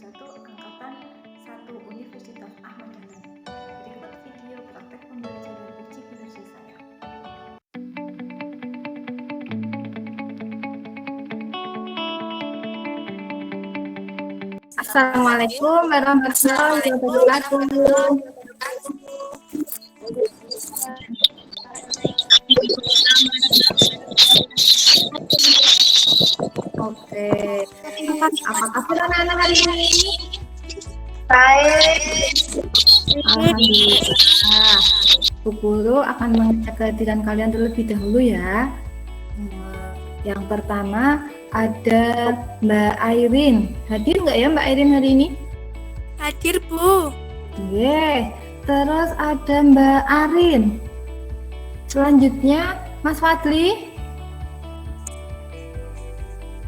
2021 Angkatan 1 Universitas Ahmad Dahlan. Berikut video praktek pembelajaran uji kinerja saya. Assalamualaikum warahmatullahi wabarakatuh. Oke, apa kabar anak-anak hari ini? Baik. Alhamdulillah. Bu Guru akan mengecek kehadiran kalian terlebih dahulu ya. Yang pertama ada Mbak Airin. Hadir nggak ya Mbak Airin hari ini? Hadir, Bu. Oke. Terus ada Mbak Arin. Selanjutnya Mas Fadli.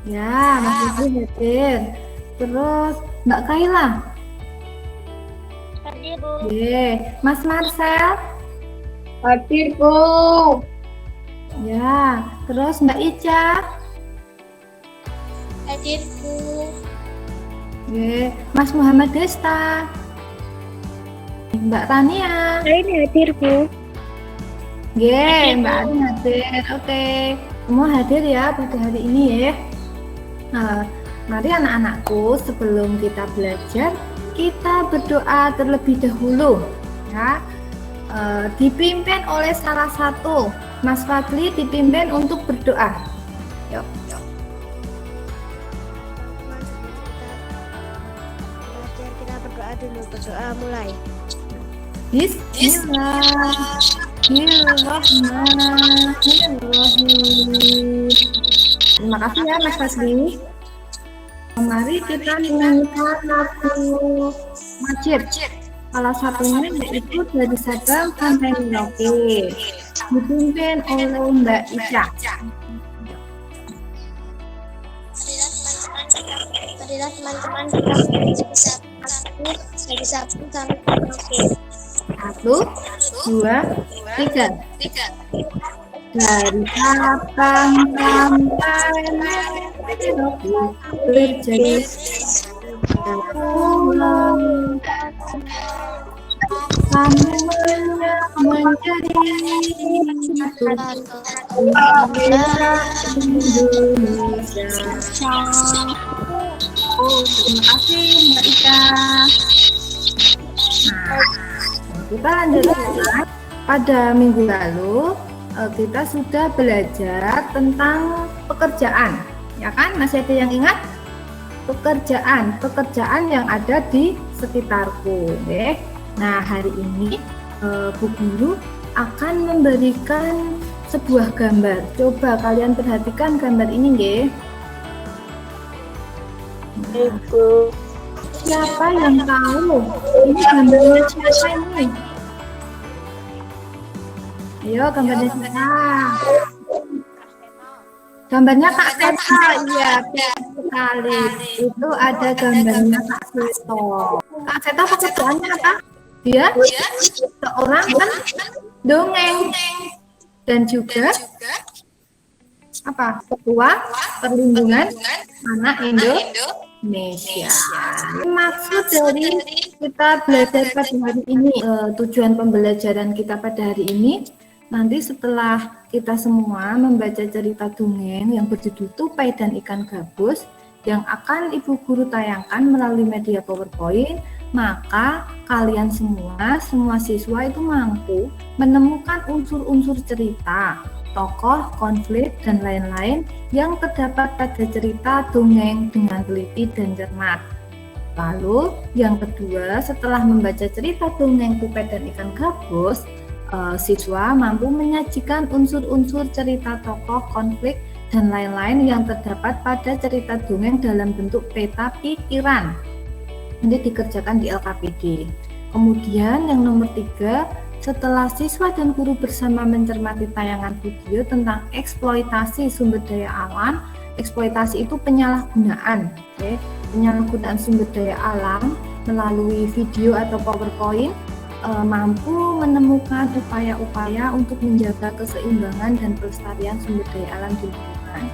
Ya, Mas Fadli hadir. Terus Mbak Kaila. Hadir, Bu. Oke. Mas Marcel. Hadir, Bu. Ya. Terus Mbak Ica. Hadir, Bu. Oke. Mas Muhammad Desta. Mbak Tania. Ini hadir, Bu. Oke, Mbak Arin hadir. Oke. Semua hadir ya pada hari ini ya. Nah, mari anak-anakku sebelum kita belajar kita berdoa terlebih dahulu ya. Dipimpin oleh salah satu Mas Fadli dipimpin untuk berdoa. Yuk. Kita berdoa dulu. Berdoa mulai. Bismillahirrahmanirrahim. Terima kasih ya Mas Fadli. Mari kita menyanyikan lagu Majid. Salah satunya yaitu dari Sabang sampai Merauke. Dipimpin oleh Mbak Ica. Marilah teman-teman kita dari Sabtu sampai Merauke. 1, 2, 3. Dari Sabang sampai Merauke berjenis pulau semuanya menjadi satu bangsa Indonesia. Oh, terima kasih Mbak Ika. Nah, kita lanjutkan. Pada minggu lalu kita sudah belajar tentang pekerjaan, ya kan? Masih ada yang ingat? Pekerjaan yang ada di sekitarku. Okay? Nah, hari ini Bu Guru akan memberikan sebuah gambar. Coba kalian perhatikan gambar ini, nggih. Ibu. Siapa yang tahu? Ini gambarnya siapa ini? Ayo, gambarnya siapa? Gambarnya Kak Seto, iya, betul sekali. Itu ada gambarnya Kak Seto. Kak Seto pekerjaannya apa? Dia seorang dongeng dan juga apa? Ketua Perlindungan Anak Indonesia. Maksud dari kita belajar pada hari ini, tujuan pembelajaran kita pada hari ini, nanti setelah kita semua membaca cerita dongeng yang berjudul Tupai dan Ikan Gabus yang akan Ibu Guru tayangkan melalui media PowerPoint, maka kalian semua siswa itu mampu menemukan unsur-unsur cerita, tokoh, konflik, dan lain-lain yang terdapat pada cerita dongeng dengan teliti dan cermat. Lalu, yang kedua, setelah membaca cerita dongeng Tupai dan Ikan Gabus, siswa mampu menyajikan unsur-unsur cerita tokoh, konflik, dan lain-lain yang terdapat pada cerita dongeng dalam bentuk peta pikiran. Nanti dikerjakan di LKPD. Kemudian yang nomor 3, setelah siswa dan guru bersama mencermati tayangan video tentang eksploitasi sumber daya alam, eksploitasi itu penyalahgunaan, okay? Penyalahgunaan sumber daya alam melalui video atau PowerPoint, mampu menemukan upaya-upaya untuk menjaga keseimbangan dan pelestarian sumber daya alam di lingkungan.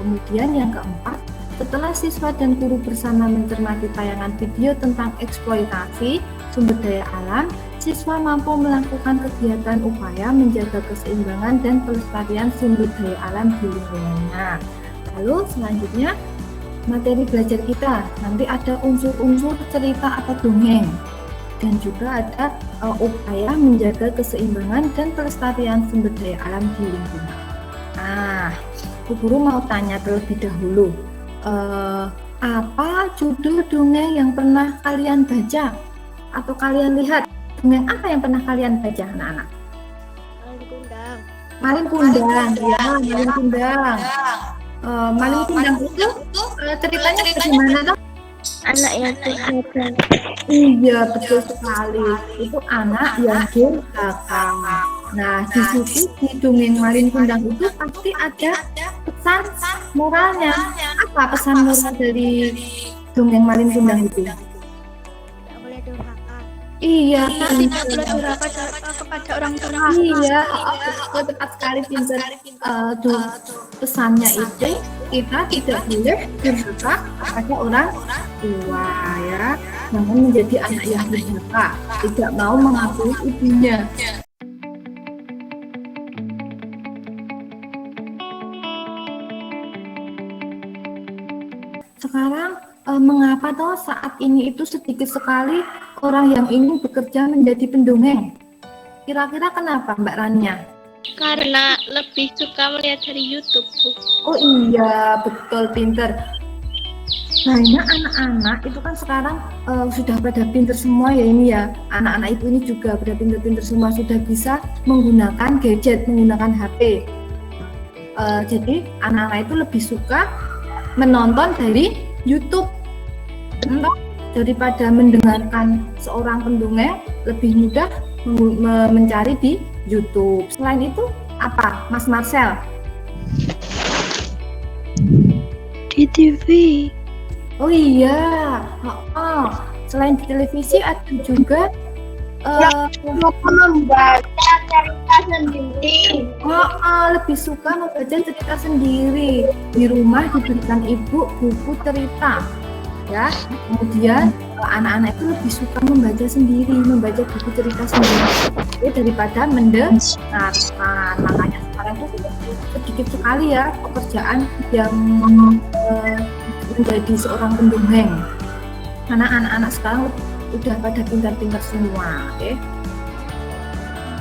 Kemudian yang keempat, Setelah siswa dan guru bersama mencermati tayangan video tentang eksploitasi sumber daya alam, siswa mampu melakukan kegiatan upaya menjaga keseimbangan dan pelestarian sumber daya alam di lingkungannya. Lalu selanjutnya, materi belajar kita nanti ada unsur-unsur cerita atau dongeng, dan juga ada upaya menjaga keseimbangan dan pelestarian sumber daya alam di lingkungan. Nah, Bu Guru mau tanya terlebih dahulu, apa judul dongeng yang pernah kalian baca atau kalian lihat? Dongeng apa yang pernah kalian baca, anak-anak? Maling kundang. Maling kundang, ya, maling kundang. Maling kundang itu ceritanya bagaimana dong? Anak yang durhaka. Iya, betul sekali. Itu anak yang durhaka. Nah, di situ di dongeng maling kundang itu pasti ada pesan moralnya. Apa pesan moral dari dongeng maling kundang itu? Tidak boleh durhaka. Iya, Tidak boleh durhaka kepada orang tua. iya, betul, tepat sekali, pintar. Pesannya itu kita tidak boleh durhaka kepada orang tua, ya. Jangan menjadi anak yang durhaka, tidak mau mengakui ibunya. Sekarang mengapa toh saat ini itu sedikit sekali orang yang ingin bekerja menjadi pendongeng? Kira-kira kenapa, Mbak Rania? Karena lebih suka melihat dari YouTube, Bu. Oh iya, betul, pinter. Banyak anak-anak itu kan sekarang sudah pada pinter semua ya ini ya. Anak-anak itu ini juga pada pinter-pinter semua, sudah bisa menggunakan gadget, menggunakan HP. Jadi anak-anak itu lebih suka menonton dari YouTube. Daripada mendengarkan seorang pendongeng, lebih mudah mencari di YouTube. Selain itu apa, Mas Marcel? Di TV. Oh iya, selain di televisi ada juga membaca cerita sendiri. lebih suka membaca cerita sendiri. Di rumah diberikan ibu buku cerita, ya. Kemudian anak-anak itu lebih suka membaca sendiri, membaca buku cerita sendiri daripada mendengarkan. Makanya sekarang itu sedikit sekali ya pekerjaan yang menjadi seorang pendongeng. Karena anak-anak sekarang udah pada pintar-pintar semua, oke.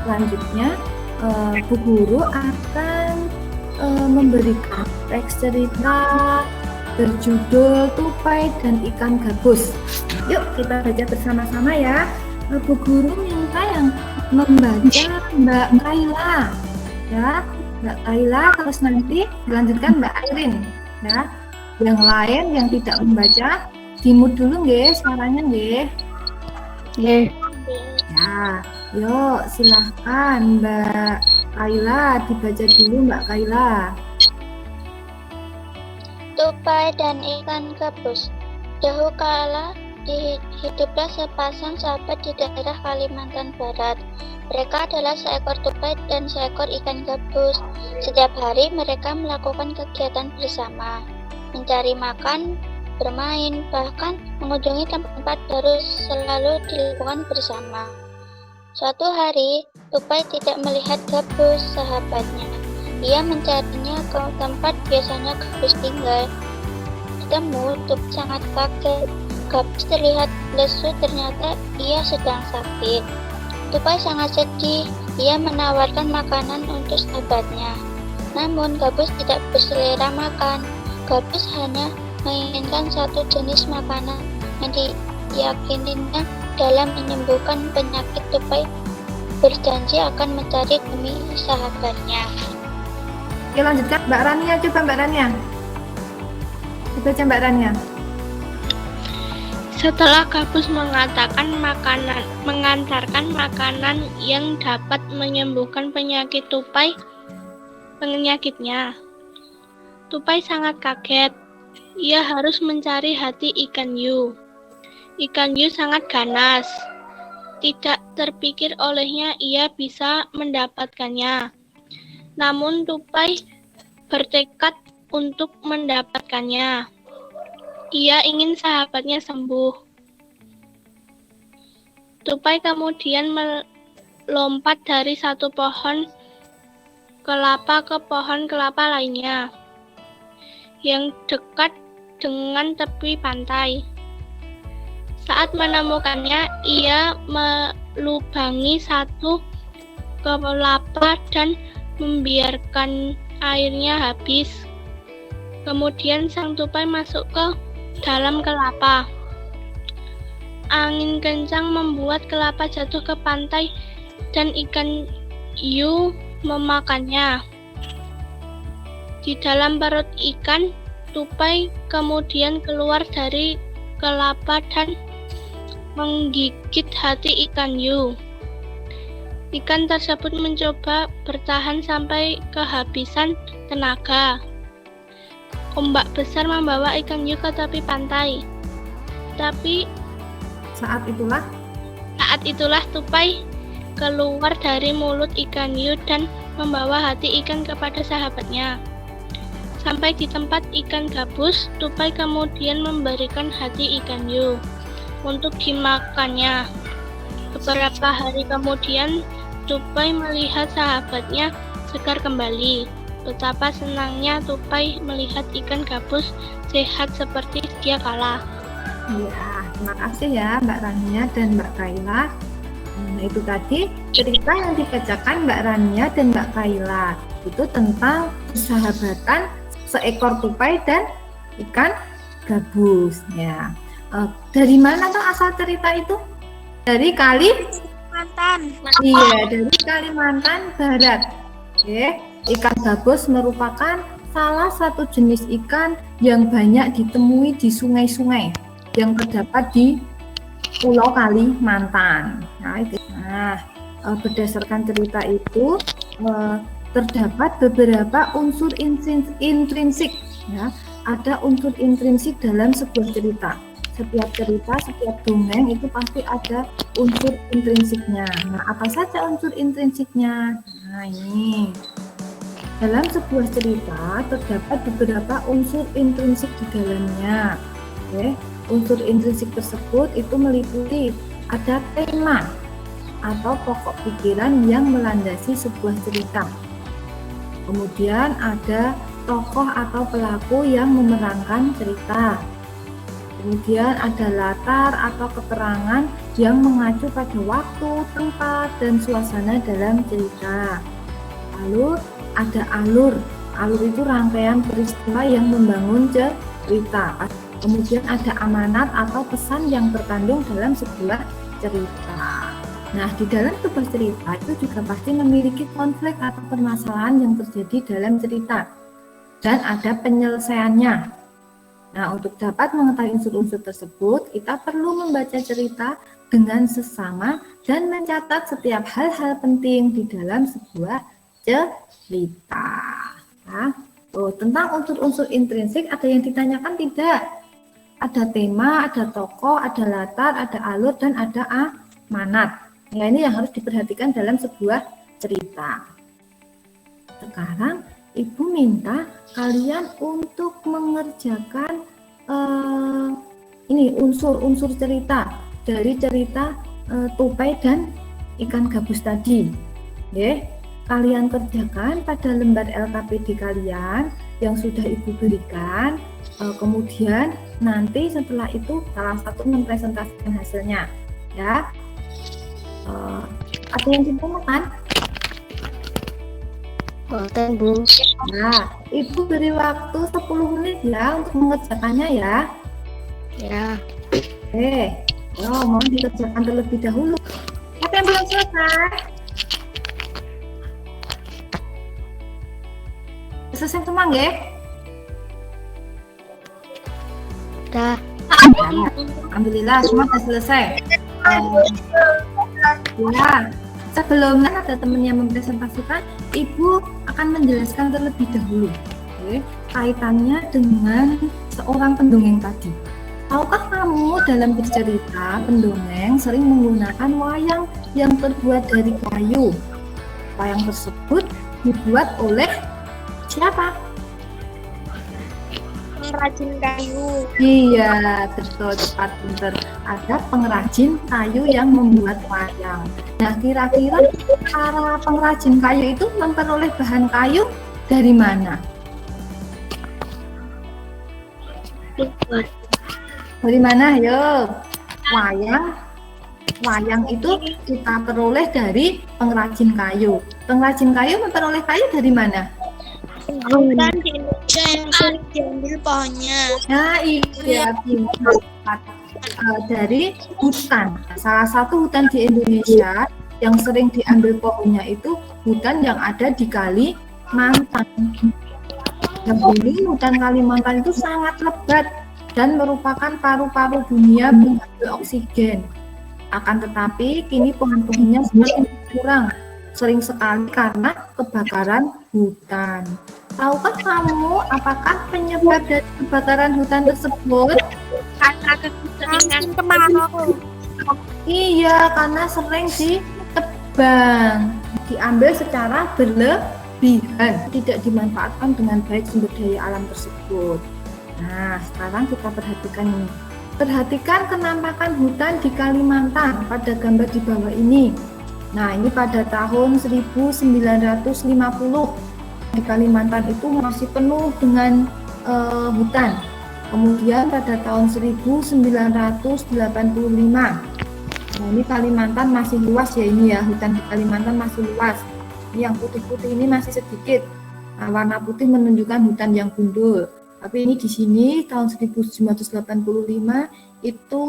Selanjutnya Bu Guru akan memberikan teks cerita berjudul Tupai dan Ikan Gabus. Yuk kita baca bersama-sama ya. Bu Guru minta yang membaca Mbak Kaila, ya. Mbak Kaila, terus nanti dilanjutkan Mbak Airin, ya. Yang lain yang tidak membaca di-mute dulu nggih suaranya nggih. Nggih. Ya, yuk silahkan Mbak Kaila, dibaca dulu Mbak Kaila. Tupai dan ikan gabus. Dahulu kala hiduplah sepasang sahabat di daerah Kalimantan Barat. Mereka adalah seekor tupai dan seekor ikan gabus. Setiap hari mereka melakukan kegiatan bersama, mencari makan, bermain, bahkan mengunjungi tempat baru selalu dilakukan bersama. Suatu hari, tupai tidak melihat gabus sahabatnya. Ia mencarinya ke tempat biasanya gabus tinggal. Ketemu, tupai sangat kaget. Gabus terlihat lesu, ternyata ia sedang sakit. Tupai sangat sedih. Ia menawarkan makanan untuk sahabatnya. Namun, gabus tidak berselera makan. Gabus hanya menginginkan satu jenis makanan yang diyakininya dalam menyembuhkan penyakit. Tupai berjanji akan mencari demi sahabatnya. Oke, lanjutkan Mbak Rania, coba Mbak Rania. Dibaca Mbak Rania. Setelah gabus mengantarkan makanan yang dapat menyembuhkan penyakitnya, tupai sangat kaget. Ia harus mencari hati ikan hiu. Ikan hiu sangat ganas. Tidak terpikir olehnya ia bisa mendapatkannya. Namun tupai bertekad untuk mendapatkannya. Ia ingin sahabatnya sembuh. Tupai kemudian melompat dari satu pohon kelapa ke pohon kelapa lainnya yang dekat dengan tepi pantai. Saat menemukannya, ia melubangi satu kelapa dan membiarkan airnya habis. Kemudian sang tupai masuk ke dalam kelapa. Angin kencang membuat kelapa jatuh ke pantai dan ikan hiu memakannya. Di dalam perut ikan, tupai kemudian keluar dari kelapa dan menggigit hati ikan hiu. Ikan tersebut mencoba bertahan sampai kehabisan tenaga. Ombak besar membawa ikan hiu ke tepi pantai. Tapi Saat itulah tupai keluar dari mulut ikan hiu dan membawa hati ikan kepada sahabatnya. Sampai di tempat ikan gabus, tupai kemudian memberikan hati ikan hiu untuk dimakannya. Beberapa hari kemudian, tupai melihat sahabatnya segar kembali. Betapa senangnya tupai melihat ikan gabus sehat seperti sedia kala. Ya, terima kasih ya Mbak Rania dan Mbak Kaila. Nah, itu tadi cerita yang dibacakan Mbak Rania dan Mbak Kaila. Itu tentang persahabatan seekor tupai dan ikan gabus. Ya. Dari mana tuh asal cerita itu? Dari Mantan. Iya, dari Kalimantan Barat. Oke, ikan gabus merupakan salah satu jenis ikan yang banyak ditemui di sungai-sungai yang terdapat di Pulau Kalimantan. Berdasarkan cerita itu terdapat beberapa unsur intrinsik. Ya, ada unsur intrinsik dalam sebuah cerita. Setiap cerita, setiap dongeng itu pasti ada unsur intrinsiknya. Nah, apa saja unsur intrinsiknya? Nah, ini. Dalam sebuah cerita terdapat beberapa unsur intrinsik di dalamnya. Oke. Unsur intrinsik tersebut itu meliputi ada tema atau pokok pikiran yang melandasi sebuah cerita. Kemudian ada tokoh atau pelaku yang memerankan cerita. Kemudian ada latar atau keterangan yang mengacu pada waktu, tempat, dan suasana dalam cerita. Lalu ada alur. Alur itu rangkaian peristiwa yang membangun cerita. Kemudian ada amanat atau pesan yang terkandung dalam sebuah cerita. Nah, di dalam sebuah cerita itu juga pasti memiliki konflik atau permasalahan yang terjadi dalam cerita. Dan ada penyelesaiannya. Nah, untuk dapat mengetahui unsur-unsur tersebut, kita perlu membaca cerita dengan sesama dan mencatat setiap hal-hal penting di dalam sebuah cerita. Nah, tentang unsur-unsur intrinsik ada yang ditanyakan tidak? Ada tema, ada tokoh, ada latar, ada alur, dan ada amanat. Nah, ini yang harus diperhatikan dalam sebuah cerita. Sekarang, Ibu minta kalian untuk mengerjakan ini unsur-unsur cerita dari cerita tupai dan ikan gabus tadi. Oke, kalian kerjakan pada lembar LKPD kalian yang sudah Ibu berikan. Kemudian nanti setelah itu salah satu mempresentasikan hasilnya, ya. Ada yang ditanyakan? Konten, Bu. Nah, Ibu beri waktu 10 menit ya untuk mengerjakannya ya. Ya. Oke, mohon dikerjakan terlebih dahulu. Siapa yang belum selesai? Selesai semua nggak? Dah. Alhamdulillah semua sudah selesai. Ya, sebelumnya ada teman yang mempresentasikan, Ibu akan menjelaskan terlebih dahulu, kaitannya dengan seorang pendongeng tadi. Tahukah kamu dalam bercerita, pendongeng sering menggunakan wayang yang terbuat dari kayu. Wayang tersebut dibuat oleh siapa? pengrajin kayu. Iya, betul, tepat, benar. Ada pengrajin kayu yang membuat wayang. Nah, kira-kira para pengrajin kayu itu memperoleh bahan kayu dari mana? Dari mana? Yo, wayang itu kita peroleh dari pengrajin kayu. Pengrajin kayu memperoleh kayu dari mana? Bukan di Indonesia yang sering diambil pohonnya. Nah, iya, pintar. Dari hutan. Salah satu hutan di Indonesia yang sering diambil pohonnya itu hutan yang ada di Kalimantan. Yang dulu hutan Kalimantan itu sangat lebat dan merupakan paru-paru dunia pengambil oksigen. Akan tetapi kini pohon-pohonnya semakin berkurang, sering sekali karena kebakaran hutan. Tahukah kamu apakah penyebab dari kebakaran hutan tersebut? Karena kekeringan. Kemarau. Iya, karena sering ditebang, diambil secara berlebihan, tidak dimanfaatkan dengan baik sumber daya alam tersebut. Nah, sekarang kita perhatikan ini. Perhatikan kenampakan hutan di Kalimantan pada gambar di bawah ini. Nah, ini pada tahun 1950 di Kalimantan itu masih penuh dengan hutan. Kemudian pada tahun 1985, nah ini Kalimantan masih luas ya, ini ya, hutan di Kalimantan masih luas. Ini yang putih-putih ini masih sedikit. Nah, warna putih menunjukkan hutan yang gundul. Tapi ini di sini tahun 1985 itu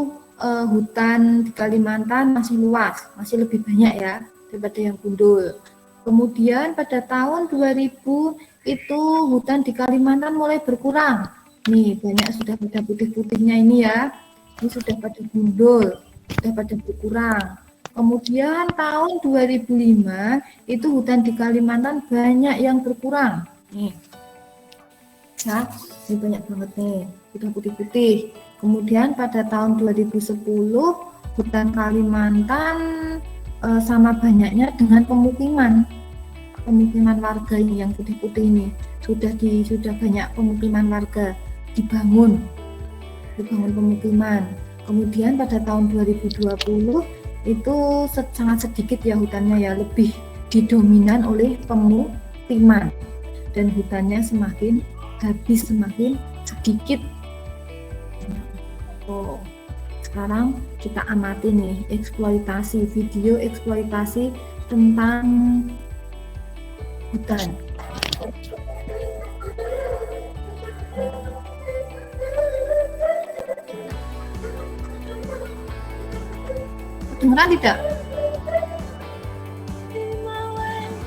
hutan di Kalimantan masih luas, masih lebih banyak ya daripada yang gundul. Kemudian pada tahun 2000 itu hutan di Kalimantan mulai berkurang. Nih banyak sudah pada putih-putihnya ini ya. Ini sudah pada gundul, sudah pada berkurang. Kemudian tahun 2005 itu hutan di Kalimantan banyak yang berkurang. Nih. Nah, ini banyak banget nih, sudah putih-putih. Kemudian pada tahun 2010 hutan Kalimantan sama banyaknya dengan pemukiman warga ini yang putih-putih ini sudah banyak pemukiman warga dibangun pemukiman. Kemudian pada tahun 2020 itu sangat sedikit ya hutannya ya, lebih didominan oleh pemukiman dan hutannya semakin habis, semakin sedikit. Sekarang kita amati nih video eksploitasi tentang hutan. Kedengeran tidak?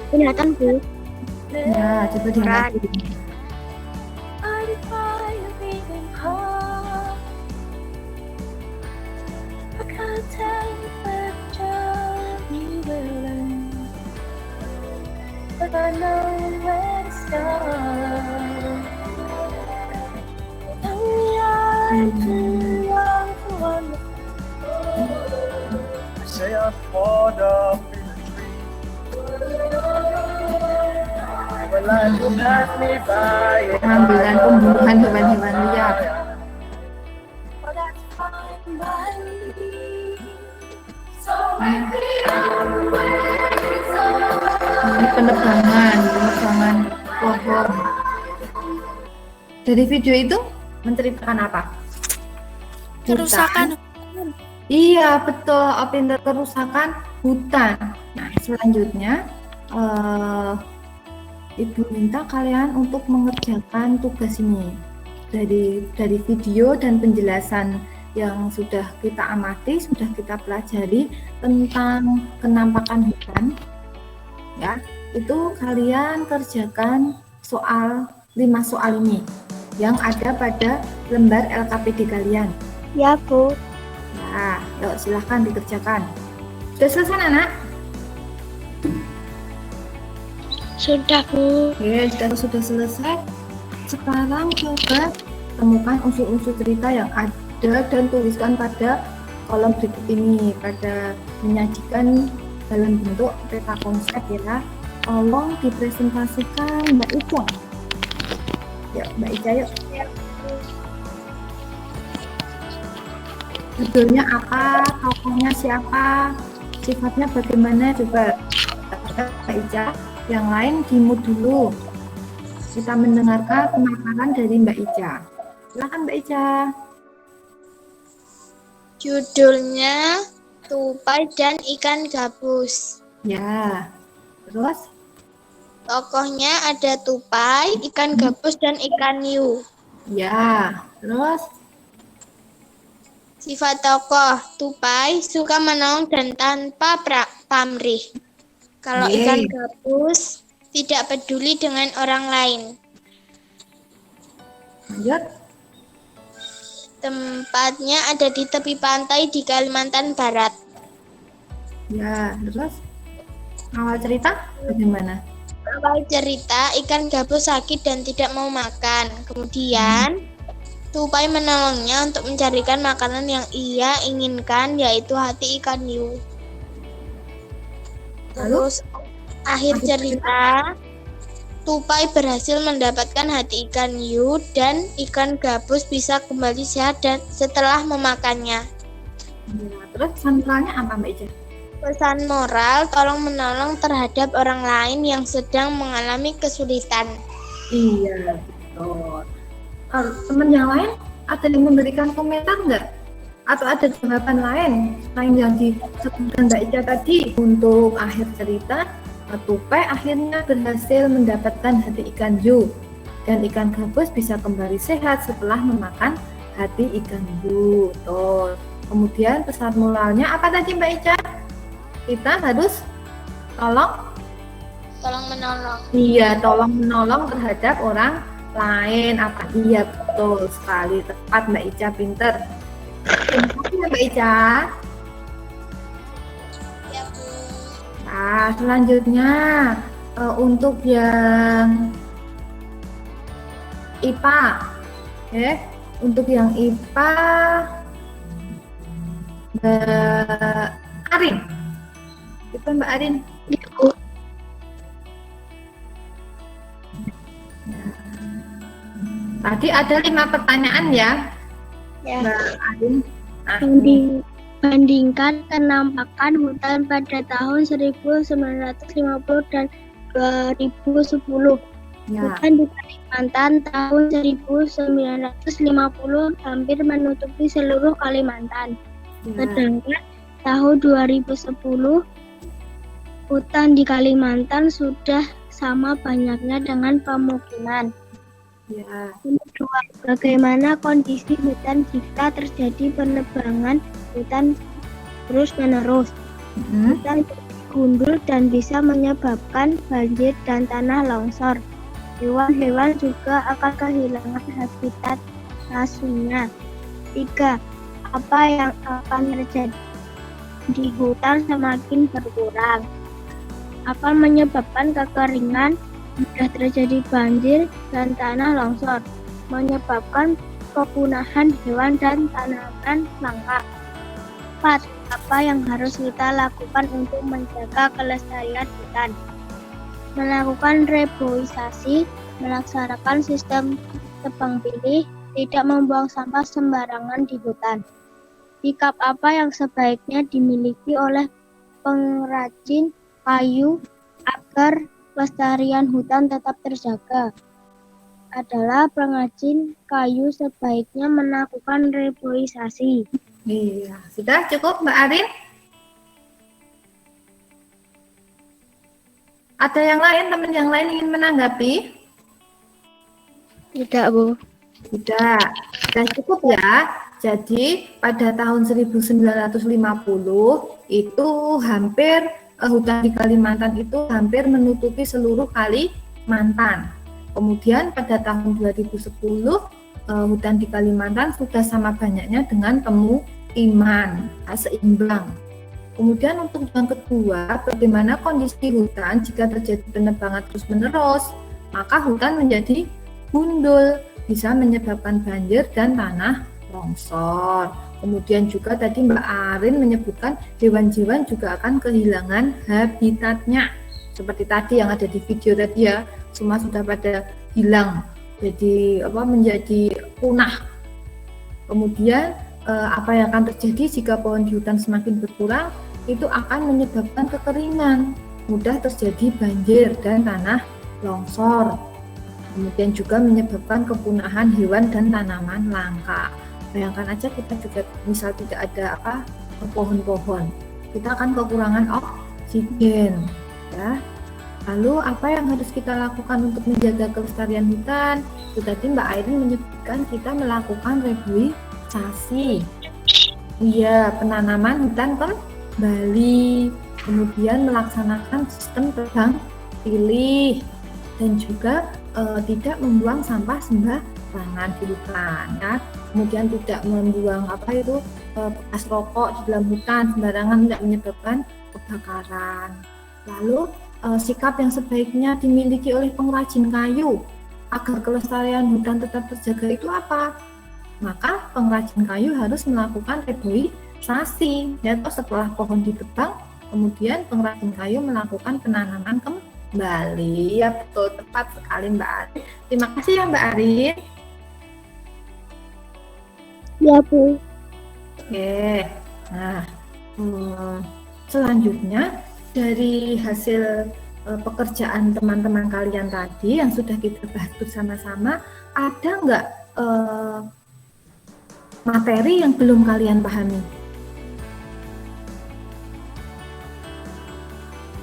Kelihatan, Bu. Ya, coba diamati. Pengambilan pembunuhan hewan-hewan liar. Ini penebangan pohon. Dari video itu menceritakan apa? Kerusakan. Iya betul, pinter, kerusakan hutan. Nah selanjutnya Ibu minta kalian untuk mengerjakan tugas ini. Dari video dan penjelasan yang sudah kita amati, sudah kita pelajari tentang kenampakan hutan, ya, itu kalian kerjakan 5 soal ini yang ada pada lembar LKPD kalian. Ya, Bu. Nah, yuk silahkan dikerjakan. Sudah selesai, anak? Sudah, Bu. Oke, sudah selesai. Sekarang coba temukan unsur-unsur cerita yang ada dan tuliskan pada kolom berikut ini, pada menyajikan dalam bentuk peta konsep ya. Tolong dipresentasikan Mbak Ica. Ya, Mbak Ica yuk. Judulnya apa, tokohnya siapa, sifatnya bagaimana, coba Mbak Ica. Yang lain di-mute dulu. Kita mendengarkan pemaparan dari Mbak Ica. Silakan Mbak Ica. Judulnya Tupai dan Ikan Gabus. Ya, terus? Tokohnya ada tupai, ikan gabus, dan ikan hiu. Ya, terus? Sifat tokoh, tupai suka menolong dan tanpa pamrih. Kalau Yeay. ikan gabus tidak peduli dengan orang lain. Lanjut. Tempatnya ada di tepi pantai di Kalimantan Barat. Ya, terus? Awal cerita bagaimana? Awal cerita, ikan gabus sakit dan tidak mau makan. Kemudian, tupai menolongnya untuk mencarikan makanan yang ia inginkan, yaitu hati ikan hiu. Terus, akhir cerita, tupai berhasil mendapatkan hati ikan hiu dan ikan gabus bisa kembali sehat dan setelah memakannya. Ya, terus sentralnya apa Mbak Ica? Pesan moral, tolong menolong terhadap orang lain yang sedang mengalami kesulitan. Iya, betul. Kalau teman yang lain ada yang memberikan komentar nggak? Atau ada jawaban lain selain yang disebutkan Mbak Ica tadi? Untuk akhir cerita, tupai akhirnya berhasil mendapatkan hati ikan hiu dan ikan gabus bisa kembali sehat setelah memakan hati ikan hiu. Tuh. Kemudian pesan moralnya apa tadi Mbak Ica? Kita harus tolong menolong. Iya, tolong menolong terhadap orang lain. Apa? Iya, betul sekali, tepat Mbak Ica, pinter. Terima kasih ya, Mbak Ica. Ya, Bu. Nah, selanjutnya untuk yang IPA, untuk yang IPA, Mbak Arin. Itu Mbak Arin. Tadi ada 5 pertanyaan ya, Mbak Arin. Nah, Bandingkan kenampakan hutan pada tahun 1950 dan 2010. ya. Hutan di Kalimantan tahun 1950 hampir menutupi seluruh Kalimantan. Sedangkan tahun 2010 hutan di Kalimantan sudah sama banyaknya dengan pemukiman. Ya. Kedua, bagaimana kondisi hutan jika terjadi penebangan hutan terus-menerus? Hutan gundul dan bisa menyebabkan banjir dan tanah longsor. Hewan-hewan juga akan kehilangan habitat aslinya. 3. Apa yang akan terjadi di hutan semakin berkurang? Akan menyebabkan kekeringan, mudah terjadi banjir dan tanah longsor, menyebabkan kepunahan hewan dan tanaman langka. 4. Apa yang harus kita lakukan untuk menjaga kelestarian hutan? Melakukan reboisasi, melaksanakan sistem tebang pilih, tidak membuang sampah sembarangan di hutan. Sikap apa yang sebaiknya dimiliki oleh pengrajin kayu agar kelestarian hutan tetap terjaga? Adalah pengrajin kayu sebaiknya melakukan reboisasi. Iya, sudah cukup Mbak Arin? Ada yang lain, teman yang lain ingin menanggapi? Tidak, Bu. Sudah cukup ya. Jadi pada tahun 1950 itu hampir hutan di Kalimantan itu hampir menutupi seluruh Kalimantan. Kemudian pada tahun 2010 hutan di Kalimantan sudah sama banyaknya dengan pemukiman, seimbang. Kemudian untuk yang kedua, bagaimana kondisi hutan jika terjadi penebangan terus-menerus? Maka hutan menjadi gundul, bisa menyebabkan banjir dan tanah longsor. Kemudian juga tadi Mbak Arin menyebutkan hewan-hewan juga akan kehilangan habitatnya. Seperti tadi yang ada di video tadi ya, semua sudah pada hilang, jadi menjadi punah. Kemudian apa yang akan terjadi jika pohon di hutan semakin berkurang, itu akan menyebabkan kekeringan, mudah terjadi banjir dan tanah longsor. Kemudian juga menyebabkan kepunahan hewan dan tanaman langka. Bayangkan aja kita juga misal tidak ada pohon-pohon, kita akan kekurangan oksigen, ya. Lalu apa yang harus kita lakukan untuk menjaga kelestarian hutan? Itu tadi Mbak Airin menyebutkan kita melakukan reboisasi. Iya, penanaman hutan kembali, kemudian melaksanakan sistem tebang pilih, dan juga tidak membuang sampah sembarangan di hutan, ya. Kemudian tidak membuang bekas rokok di dalam hutan sembarangan, tidak menyebabkan kebakaran. Lalu sikap yang sebaiknya dimiliki oleh pengrajin kayu agar kelestarian hutan tetap terjaga itu apa? Maka pengrajin kayu harus melakukan reboisasi, yaitu setelah pohon ditebang, kemudian pengrajin kayu melakukan penanaman kembali. Ya, betul, tepat sekali Mbak Arin. Terima kasih ya Mbak Arin. Ya, Bu. Oke, nah selanjutnya dari hasil pekerjaan teman-teman kalian tadi yang sudah kita bahas bersama-sama, ada nggak materi yang belum kalian pahami?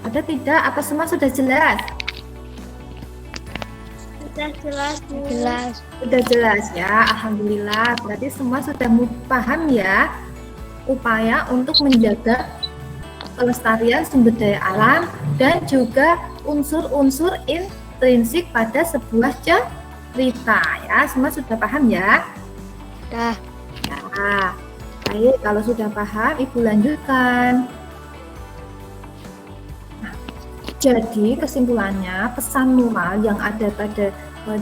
Ada tidak? Apa semua sudah jelas? Sudah jelas, Bu. Jelas. Sudah jelas ya, alhamdulillah. Berarti semua sudah paham ya upaya untuk menjaga kelestarian sumber daya alam dan juga unsur-unsur intrinsik pada sebuah cerita ya. Semua sudah paham ya? Sudah. Nah, baik, kalau sudah paham Ibu lanjutkan. Nah, jadi kesimpulannya pesan moral yang ada pada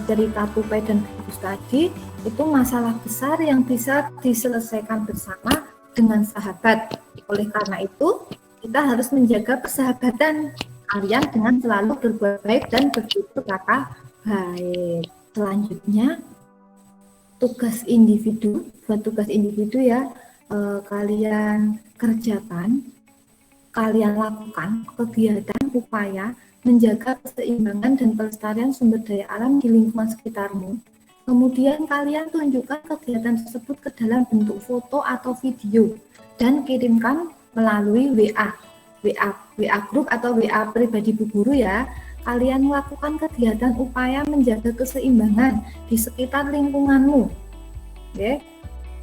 cerita Tupai dan Gabus tadi itu masalah besar yang bisa diselesaikan bersama dengan sahabat. Oleh karena itu kita harus menjaga persahabatan kalian dengan selalu berbuat baik dan bertutur kata baik. Selanjutnya tugas individu, buat tugas individu ya, kalian kerjakan, kalian lakukan kegiatan upaya menjaga keseimbangan dan pelestarian sumber daya alam di lingkungan sekitarmu. Kemudian kalian tunjukkan kegiatan tersebut ke dalam bentuk foto atau video dan kirimkan melalui WA grup atau WA pribadi Bu Guru ya. Kalian melakukan kegiatan upaya menjaga keseimbangan di sekitar lingkunganmu. Oke.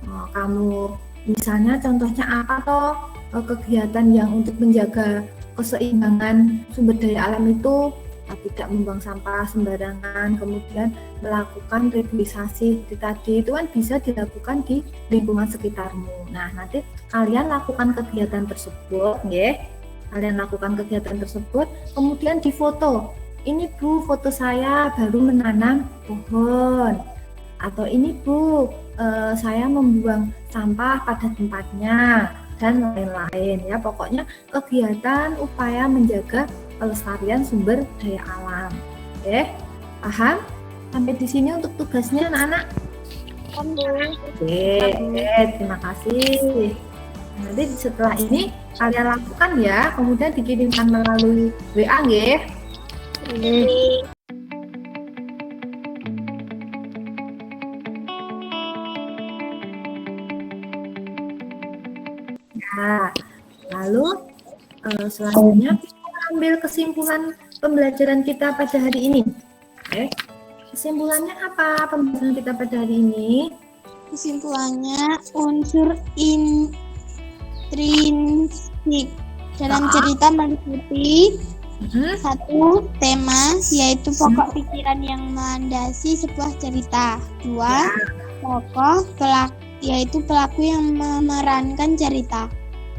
Kamu misalnya contohnya apa toh kegiatan yang untuk menjaga keseimbangan sumber daya alam itu tidak membuang sampah sembarangan, kemudian melakukan reboisasi tadi itu kan bisa dilakukan di lingkungan sekitarmu. Nah, nanti kalian lakukan kegiatan tersebut, ya. Kalian lakukan kegiatan tersebut, kemudian difoto. Ini Bu, foto saya baru menanam pohon. Atau ini Bu, saya membuang sampah pada tempatnya dan lain-lain ya. Pokoknya kegiatan upaya menjaga pelestarian sumber daya alam. Oke, paham? Sampai di sini untuk tugasnya anak-anak. Oke, terima kasih. Nanti setelah ini kalian lakukan ya, kemudian dikirimkan melalui WA ya. Nah, lalu selanjutnya kita ambil kesimpulan pembelajaran kita pada hari ini. Oke, kesimpulannya apa pembelajaran kita pada hari ini? Kesimpulannya unsur intrinsik dalam cerita meliputi satu, tema yaitu pokok pikiran yang melandasi sebuah cerita. Dua, tokoh yaitu pelaku yang memerankan cerita.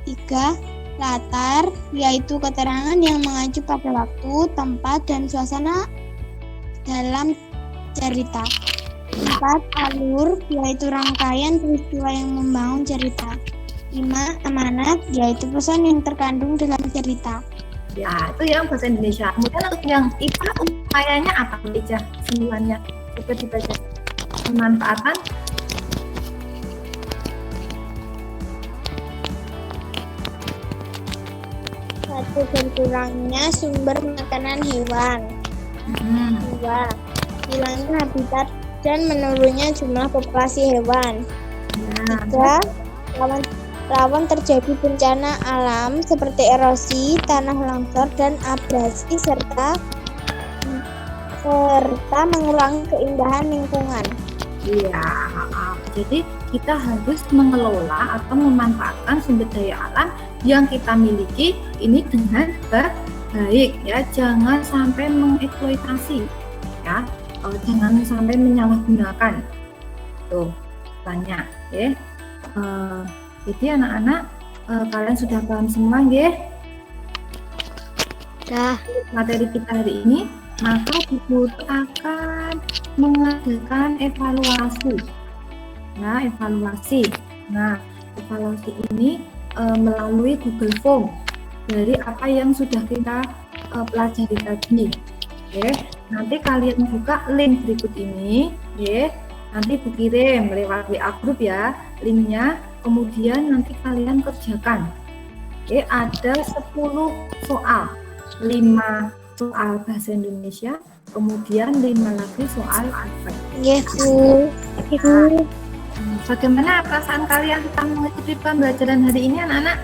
Tiga, latar yaitu keterangan yang mengacu pada waktu, tempat, dan suasana dalam cerita. Empat, alur yaitu rangkaian peristiwa yang membangun cerita. 5, amanat yaitu pesan yang terkandung dalam cerita. Ya, itu yang bahasa Indonesia. Kemudian untuk yang IPA upayanya apa aja kesimpulannya? Coba dibaca. Pemanfaatan 1. Berkurangnya sumber makanan hewan. 2. Hilangnya habitat dan menurunnya jumlah populasi hewan. 3. Rawan terjadi bencana alam seperti erosi, tanah longsor, dan abrasi serta mengurangi keindahan lingkungan. Iya, jadi kita harus mengelola atau memanfaatkan sumber daya alam yang kita miliki ini dengan baik ya, jangan sampai mengeksploitasi ya, jangan sampai menyalahgunakan. Tuh, banyak ya. Jadi anak-anak kalian sudah paham semua ya? Materi kita hari ini, maka Bu Guru akan mengadakan evaluasi. Nah, evaluasi. Nah, evaluasi ini melalui Google Form dari apa yang sudah kita pelajari tadi. Oke, nanti kalian buka link berikut ini, ya. Nanti Bu kirim lewat WA grup ya, linknya. Kemudian nanti kalian kerjakan. Oke, ada 10 soal, 5 soal bahasa Indonesia, kemudian 5 lagi soal alfabet. Yes, Bu. Bagaimana perasaan kalian tentang mengikuti pembelajaran hari ini, anak-anak?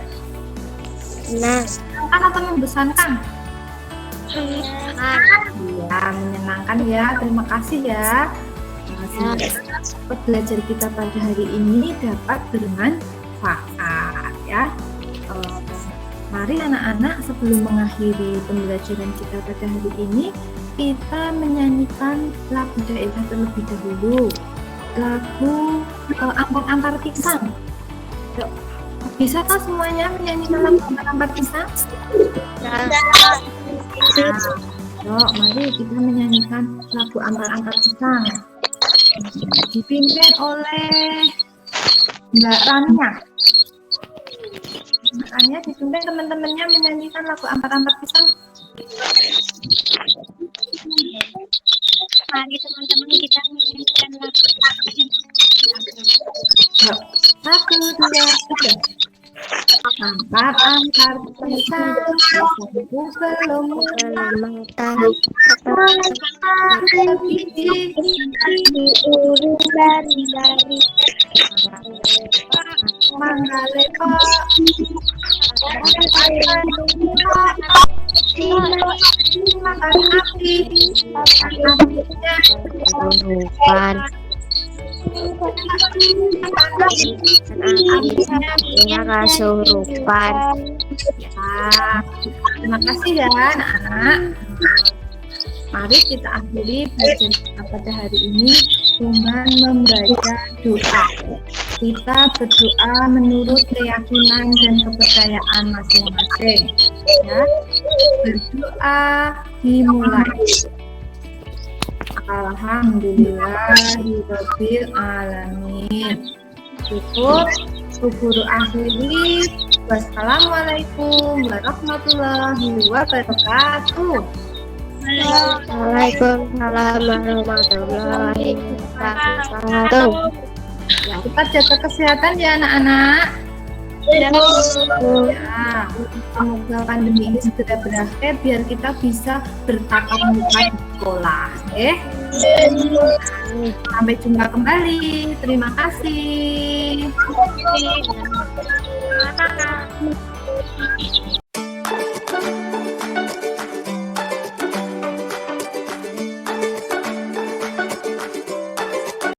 Menyenangkan atau membosankan? Ya, menyenangkan ya. Terima kasih ya. Belajar kita pada hari ini dapat bermanfaat ya. Mari anak-anak, sebelum mengakhiri pembelajaran kita pada hari ini, kita menyanyikan lagu daerah terlebih dahulu. Lagu Ampar-Ampar Pisang. Yuk, bisa kan semuanya menyanyikan lagu Ampar-Ampar Pisang? Yuk, mari kita menyanyikan lagu Ampar-Ampar Pisang. Dipimpin oleh Mbak Rania. Mbak Rania dipimpin teman-temannya menyanyikan lagu Ampar-Ampar Pisang. Mari teman-teman kita menyanyikan lagu. Yuk, 1, 2, 3. Ampar-ampar pisang, pisangku belum matang. Diurut dari Mangga lepak, makan api, apinya Kesurupan. Apinya kesurupan. Ya, terima kasih ya anak-anak. Mari kita akhiri belajar kita pada hari ini dengan membaca doa. Kita berdoa menurut keyakinan dan kepercayaan masing-masing. Ya, berdoa dimulai. Alhamdulillahirabbil alamin. Cukup. Bu Guru akhiri. Wassalamualaikum warahmatullahi wabarakatuh. Waalaikumsalam warahmatullahi wabarakatuh. Ya, kita jaga kesehatan ya anak-anak. Ya, semoga pandemi ini segera berakhir biar kita bisa bertatap muka di sekolah. Sampai jumpa kembali. Terima kasih.